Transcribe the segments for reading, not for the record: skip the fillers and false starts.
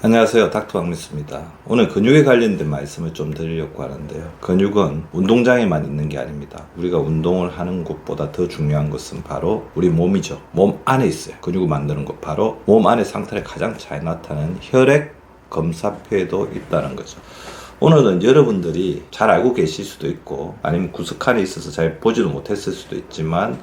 안녕하세요. 닥터 박미수입니다. 오늘 근육에 관련된 말씀을 좀 드리려고 하는데요. 근육은 운동장에만 있는 게 아닙니다. 우리가 운동을 하는 곳보다 더 중요한 것은 바로 우리 몸이죠. 몸 안에 있어요. 근육을 만드는 것 바로 몸 안의 상태를 가장 잘 나타내는 혈액 검사표에도 있다는 거죠. 오늘은 여러분들이 잘 알고 계실 수도 있고 아니면 구석칸에 있어서 잘 보지도 못했을 수도 있지만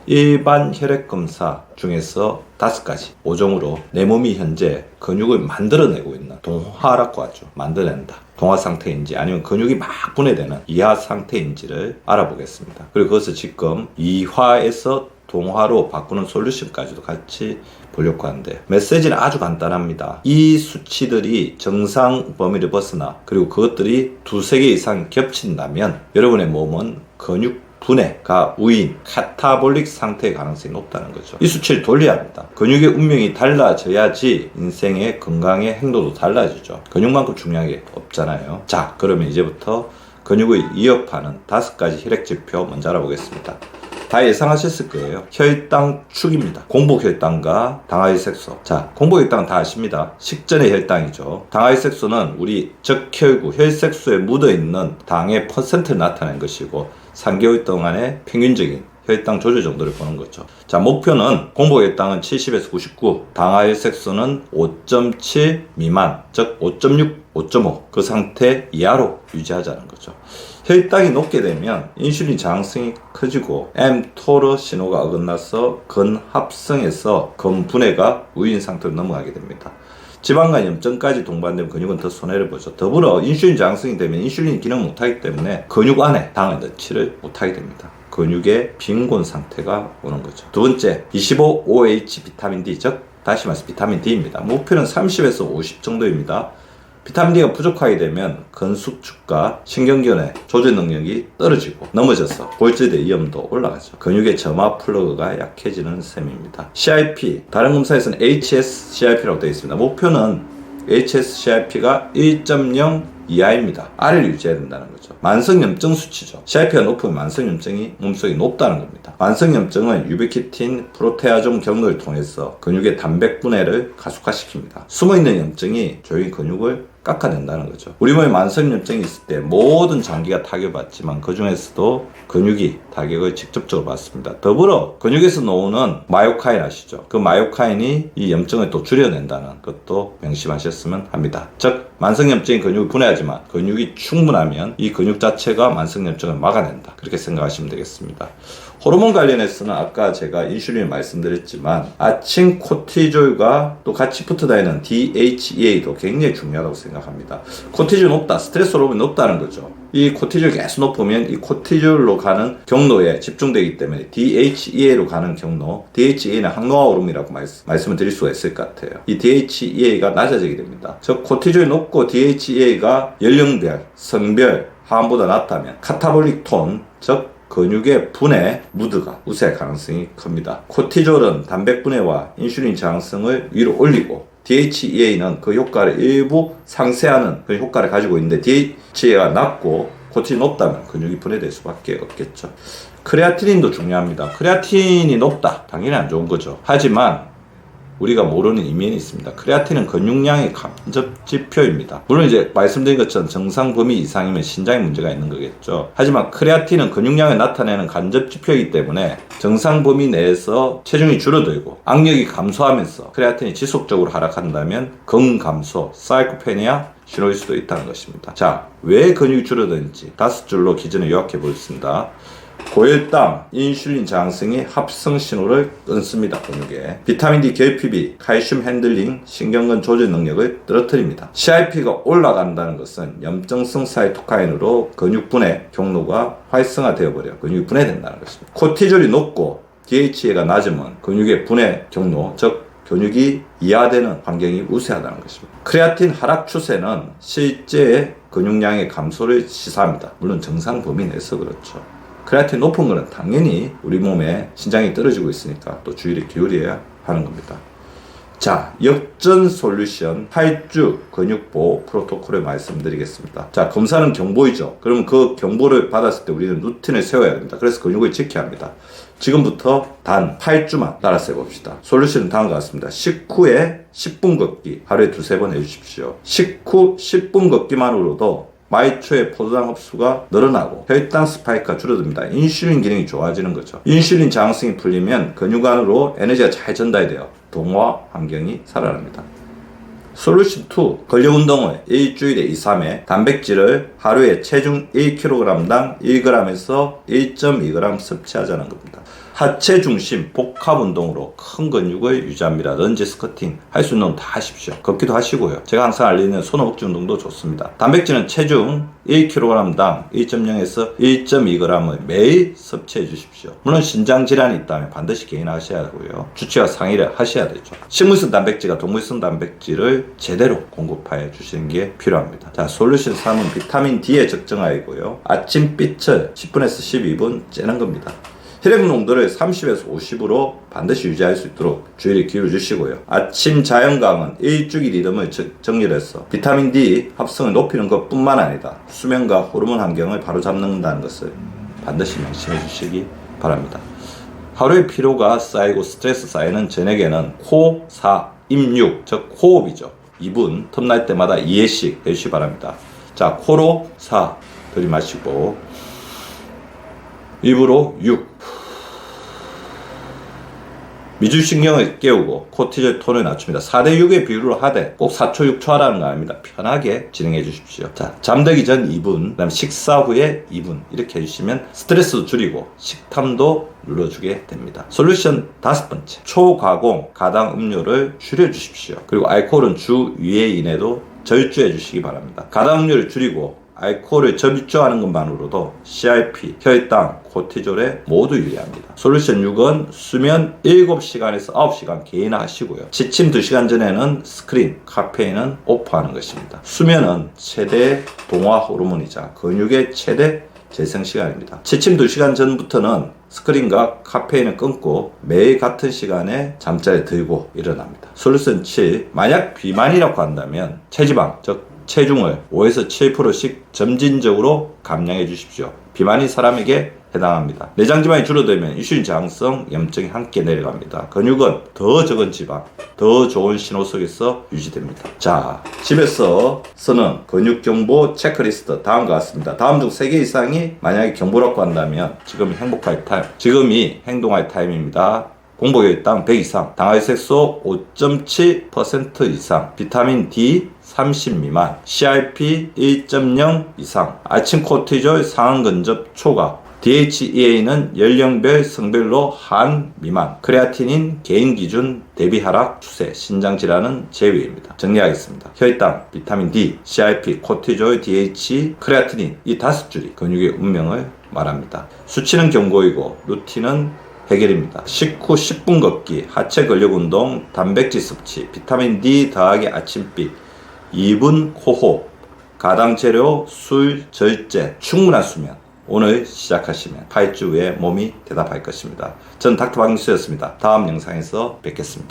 일반 혈액검사 중에서 5가지 5종으로 내 몸이 현재 근육을 만들어내고 있는 동화라고 하죠. 만들어낸다. 동화 상태인지 아니면 근육이 막 분해되는 이하 상태인지를 알아보겠습니다. 그리고 그것을 지금 이화에서 동화로 바꾸는 솔루션까지도 같이 보려고 하는데 메시지는 아주 간단합니다. 이 수치들이 정상 범위를 벗어나 그리고 그것들이 2-3개 이상 겹친다면 여러분의 몸은 근육 분해가 우인 카타볼릭 상태의 가능성이 높다는 거죠. 이 수치를 돌려야 합니다. 근육의 운명이 달라져야지 인생의 건강의 행동도 달라지죠. 근육만큼 중요한 게 없잖아요. 자, 그러면 이제부터 근육을 위협하는 5가지 혈액지표 먼저 알아보겠습니다. 다 예상하셨을 거예요. 혈당 축입니다. 공복혈당과 당화혈색소. 자, 공복혈당 다 아십니다. 식전의 혈당이죠. 당화혈색소는 우리 적혈구, 혈색소에 묻어있는 당의 퍼센트를 나타낸 것이고 3개월 동안의 평균적인 혈당 조절 정도를 보는 거죠. 자, 목표는 공복혈당은 70에서 99, 당화혈색소는 5.7 미만, 즉 5.6, 5.5 그 상태 이하로 유지하자는 거죠. 혈당이 높게 되면 인슐린 저항성이 커지고 mTOR 신호가 어긋나서 근합성에서 근분해가 우인 상태로 넘어가게 됩니다. 지방간 염증까지 동반되면 근육은 더 손해를 보죠. 더불어 인슐린 저항성이 되면 인슐린이 기능을 못하기 때문에 근육 안에 당을 넣지를 못하게 됩니다. 근육의 빈곤 상태가 오는 거죠. 두 번째, 25OH 비타민 D, 즉 다시 말해서 비타민 D입니다. 목표는 30에서 50 정도입니다. 비타민 D가 부족하게 되면 근수축과 신경견의 조절 능력이 떨어지고 넘어져서 골절의 위험도 올라가죠. 근육의 점화 플러그가 약해지는 셈입니다. CRP, 다른 검사에서는 HS-CRP라고 되어 있습니다. 목표는 HS-CRP가 1.0 이하입니다. 아래를 유지해야 된다는 거죠. 만성염증 수치죠. CRP가 높으면 만성염증이 몸속에 높다는 겁니다. 만성염증은 유비키틴 프로테아종 경로를 통해서 근육의 단백 분해를 가속화시킵니다. 숨어있는 염증이 조용히 근육을 깎아낸다는 거죠. 우리 몸에 만성염증이 있을 때 모든 장기가 타격받지만 그 중에서도 근육이 타격을 직접적으로 받습니다. 더불어 근육에서 나오는 마요카인 아시죠? 그 마요카인이 이 염증을 또 줄여낸다는 것도 명심하셨으면 합니다. 즉 만성염증이 근육을 분해하지만 근육이 충분하면 이 근육 자체가 만성염증을 막아낸다. 그렇게 생각하시면 되겠습니다. 호르몬 관련해서는 아까 제가 인슐린을 말씀드렸지만 아침 코티졸과 또 같이 붙어 다니는 DHEA도 굉장히 중요하다고 생각합니다. 코티졸 높다, 스트레스 호르몬이 높다는 거죠. 이 코티졸 계속 높으면 이 코티졸로 가는 경로에 집중되기 때문에 DHEA로 가는 경로, DHEA는 항노화 호르몬이라고 말씀을 드릴 수가 있을 것 같아요. 이 DHEA가 낮아지게 됩니다. 즉 코티졸이 높고 DHEA가 연령별, 성별, 하원보다 낮다면 카타볼릭 톤, 즉 근육의 분해 무드가 우세할 가능성이 큽니다. 코티졸은 단백 분해와 인슐린 저항성을 위로 올리고 DHEA는 그 효과를 일부 상쇄하는 그 효과를 가지고 있는데 DHEA가 낮고 코티졸이 높다면 근육이 분해될 수밖에 없겠죠. 크레아티닌도 중요합니다. 크레아틴이 높다. 당연히 안 좋은 거죠. 하지만 우리가 모르는 이면이 있습니다. 크레아틴은 근육량의 간접 지표입니다. 물론 이제 말씀드린 것처럼 정상 범위 이상이면 신장에 문제가 있는 거겠죠. 하지만 크레아틴은 근육량을 나타내는 간접 지표이기 때문에 정상 범위 내에서 체중이 줄어들고 악력이 감소하면서 크레아틴이 지속적으로 하락한다면 근감소, 사이코페니아 신호일 수도 있다는 것입니다. 자, 왜 근육이 줄어드는지 5줄로 기준을 요약해 보겠습니다. 고혈당, 인슐린 저항성이 합성 신호를 끊습니다. 근육에 비타민 D 결핍이 칼슘 핸들링, 신경근 조절 능력을 떨어뜨립니다. CRP가 올라간다는 것은 염증성 사이토카인으로 근육 분해 경로가 활성화되어 버려 근육이 분해된다는 것입니다. 코티졸이 높고 DHA가 낮으면 근육의 분해 경로, 즉 근육이 이하되는 환경이 우세하다는 것입니다. 크레아틴 하락 추세는 실제 근육량의 감소를 시사합니다. 물론 정상 범위 내에서 그렇죠. 크레아틴 높은 거는 당연히 우리 몸에 신장이 떨어지고 있으니까 또 주의를 기울여야 하는 겁니다. 자, 역전 솔루션 8주 근육보호 프로토콜을 말씀드리겠습니다. 자, 검사는 경보이죠. 그러면 그 경보를 받았을 때 우리는 루틴을 세워야 됩니다. 그래서 근육을 지켜야 합니다. 지금부터 단 8주만 따라서 해봅시다. 솔루션은 다음과 같습니다. 식후에 10분 걷기 하루에 2-3번 해주십시오. 식후 10분 걷기만으로도 말초의 포도당 흡수가 늘어나고 혈당 스파이크가 줄어듭니다. 인슐린 기능이 좋아지는 거죠. 인슐린 저항성이 풀리면 근육 안으로 에너지가 잘 전달돼요. 동화 환경이 살아납니다. 솔루션 2. 근력 운동을 일주일에 2-3회 단백질을 하루에 체중 1kg당 1g에서 1.2g 섭취하자는 겁니다. 하체 중심 복합 운동으로 큰 근육을 유지합니다. 런지, 스쿼팅 할 수 있는 운동 다 하십시오. 걷기도 하시고요. 제가 항상 알리는 손허벅지 운동도 좋습니다. 단백질은 체중 1kg당 1.0에서 1.2g을 매일 섭취해 주십시오. 물론 신장 질환이 있다면 반드시 개인하셔야 하고요. 주치와 상의를 하셔야 되죠. 식물성 단백질과 동물성 단백질을 제대로 공급해 주시는 게 필요합니다. 자, 솔루션 3은 비타민 D의 적정하이고요. 아침빛을 10분에서 12분 째는 겁니다. 혈액 농도를 30에서 50으로 반드시 유지할 수 있도록 주의를 기울여 주시고요. 아침 자연광은 일주기 리듬을 정렬해서 비타민 D 합성을 높이는 것뿐만 아니라 수면과 호르몬 환경을 바로잡는다는 것을 반드시 명심해 주시기 바랍니다. 하루의 피로가 쌓이고 스트레스 쌓이는 저녁에는 코, 사, 입6, 즉 호흡이죠. 2분 틈날 때마다 2회씩 해주시기 바랍니다. 자, 코로 4 들이마시고 입으로 6. 미주신경을 깨우고 코티졸 톤을 낮춥니다. 4대6의 비율로 하되 꼭 4초 6초 하라는 거 아닙니다. 편하게 진행해 주십시오. 자, 잠들기 전 2분, 그 다음 식사 후에 2분 이렇게 해주시면 스트레스도 줄이고 식탐도 눌러주게 됩니다. 솔루션 5번째, 초가공 가당 음료를 줄여주십시오. 그리고 알코올은 주 2회 이내도 절주해 주시기 바랍니다. 가당 음료를 줄이고 알코올을 절주하는 것만으로도 CRP, 혈당, 코티졸에 모두 유리합니다. 솔루션 6은 수면 7시간에서 9시간 개인화하시고요. 취침 2시간 전에는 스크린, 카페인은 오프하는 것입니다. 수면은 최대 동화 호르몬이자 근육의 최대 재생 시간입니다. 취침 2시간 전부터는 스크린과 카페인을 끊고 매일 같은 시간에 잠자리에 들고 일어납니다. 솔루션 7, 만약 비만이라고 한다면 체지방, 즉 체중을 5에서 7%씩 점진적으로 감량해 주십시오. 비만인 사람에게 해당합니다. 내장지방이 줄어들면 인슐린 저항성 염증이 함께 내려갑니다. 근육은 더 적은 지방, 더 좋은 신호 속에서 유지됩니다. 자, 집에서 쓰는 근육 정보 체크리스트 다음과 같습니다. 다음 중 3개 이상이 만약에 경보라고 한다면 지금이 행복할 타임, 지금이 행동할 타임입니다. 공복혈당 100 이상, 당화혈색소 5.7% 이상, 비타민 D 30 미만, CRP 1.0 이상, 아침 코티졸 상황 근접 초과, DHEA는 연령별 성별로 한 미만, 크레아티닌 개인 기준 대비 하락 추세, 신장 질환은 제외입니다. 정리하겠습니다. 혈당, 비타민 D, CRP, 코티졸, DH, 크레아티닌 이 5줄이 근육의 운명을 말합니다. 수치는 경고이고 루틴은 해결입니다. 식후 10분 걷기, 하체 근력 운동, 단백질 섭취, 비타민 D 더하기 아침빛, 2분 코호흡, 가당 재료, 술, 절제, 충분한 수면. 오늘 시작하시면 8주 후에 몸이 대답할 것입니다. 전 닥터 박민수였습니다. 다음 영상에서 뵙겠습니다.